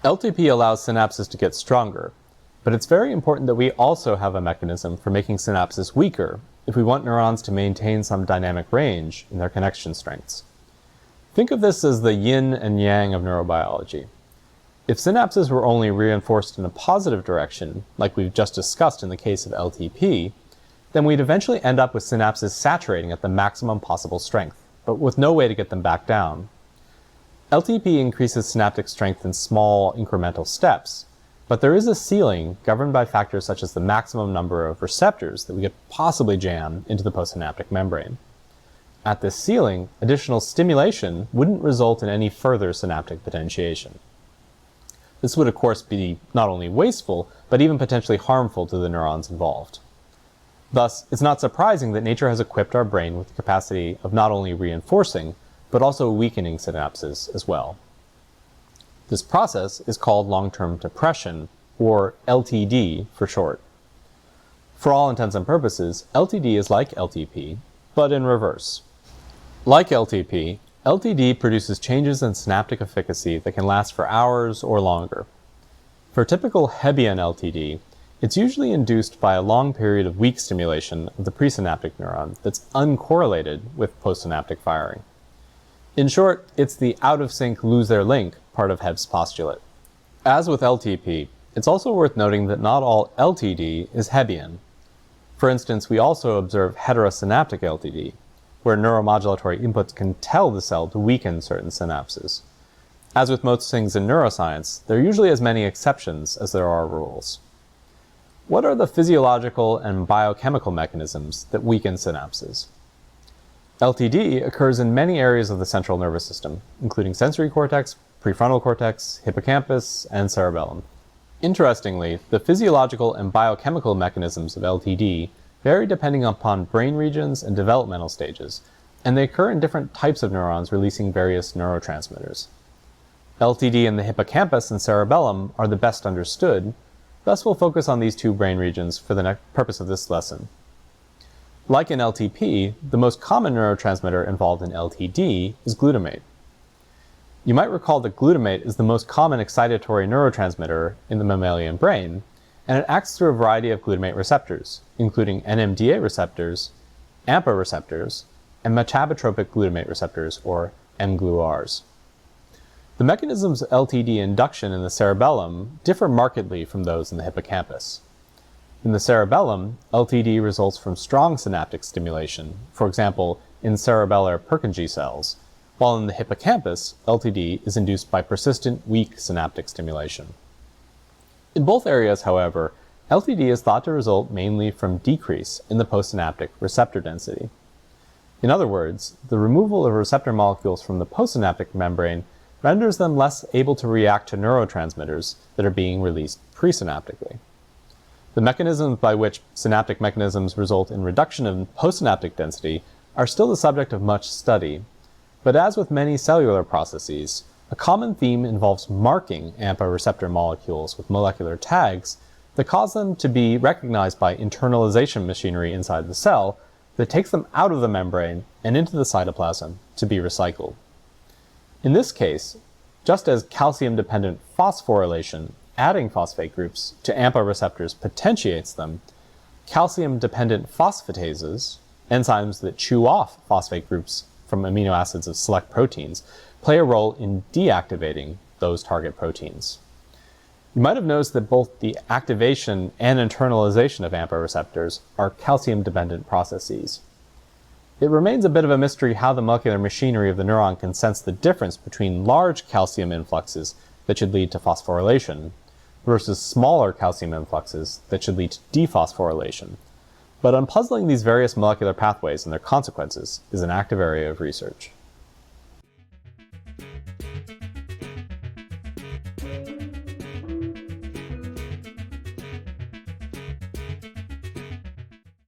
LTP allows synapses to get stronger, but it's very important that we also have a mechanism for making synapses weaker if we want neurons to maintain some dynamic range in their connection strengths. Think of this as the yin and yang of neurobiology. If synapses were only reinforced in a positive direction, like we've just discussed in the case of LTP, then we'd eventually end up with synapses saturating at the maximum possible strength, but with no way to get them back down. LTP increases synaptic strength in small, incremental steps, but there is a ceiling governed by factors such as the maximum number of receptors that we could possibly jam into the postsynaptic membrane. At this ceiling, additional stimulation wouldn't result in any further synaptic potentiation. This would of course be not only wasteful, but even potentially harmful to the neurons involved. Thus, it's not surprising that nature has equipped our brain with the capacity of not only reinforcing, but also weakening synapses as well. This process is called long-term depression, or LTD for short. For all intents and purposes, LTD is like LTP, but in reverse. Like LTP, LTD produces changes in synaptic efficacy that can last for hours or longer. For typical Hebbian LTD, it's usually induced by a long period of weak stimulation of the presynaptic neuron that's uncorrelated with postsynaptic firing. In short, it's the out-of-sync, lose-their-link part of Hebb's postulate. As with LTP, it's also worth noting that not all LTD is Hebbian. For instance, we also observe heterosynaptic LTD, where neuromodulatory inputs can tell the cell to weaken certain synapses. As with most things in neuroscience, there are usually as many exceptions as there are rules. What are the physiological and biochemical mechanisms that weaken synapses? LTD occurs in many areas of the central nervous system, including sensory cortex, prefrontal cortex, hippocampus, and cerebellum. Interestingly, the physiological and biochemical mechanisms of LTD vary depending upon brain regions and developmental stages, and they occur in different types of neurons releasing various neurotransmitters. LTD in the hippocampus and cerebellum are the best understood, thus we'll focus on these two brain regions for the purpose of this lesson. Like in LTP, the most common neurotransmitter involved in LTD is glutamate. You might recall that glutamate is the most common excitatory neurotransmitter in the mammalian brain, and it acts through a variety of glutamate receptors, including NMDA receptors, AMPA receptors, and metabotropic glutamate receptors, or mGluRs. The mechanisms of LTD induction in the cerebellum differ markedly from those in the hippocampus. In the cerebellum, LTD results from strong synaptic stimulation, for example, in cerebellar Purkinje cells, while in the hippocampus, LTD is induced by persistent, weak synaptic stimulation. In both areas, however, LTD is thought to result mainly from decrease in the postsynaptic receptor density. In other words, the removal of receptor molecules from the postsynaptic membrane renders them less able to react to neurotransmitters that are being released presynaptically. The mechanisms by which synaptic mechanisms result in reduction in postsynaptic density are still the subject of much study, but as with many cellular processes, a common theme involves marking AMPA receptor molecules with molecular tags that cause them to be recognized by internalization machinery inside the cell that takes them out of the membrane and into the cytoplasm to be recycled. In this case, just as calcium-dependent phosphorylation adding phosphate groups to AMPA receptors potentiates them, calcium-dependent phosphatases, enzymes that chew off phosphate groups from amino acids of select proteins, play a role in deactivating those target proteins. You might have noticed that both the activation and internalization of AMPA receptors are calcium-dependent processes. It remains a bit of a mystery how the molecular machinery of the neuron can sense the difference between large calcium influxes that should lead to phosphorylation versus smaller calcium influxes that should lead to dephosphorylation. But unpuzzling these various molecular pathways and their consequences is an active area of research.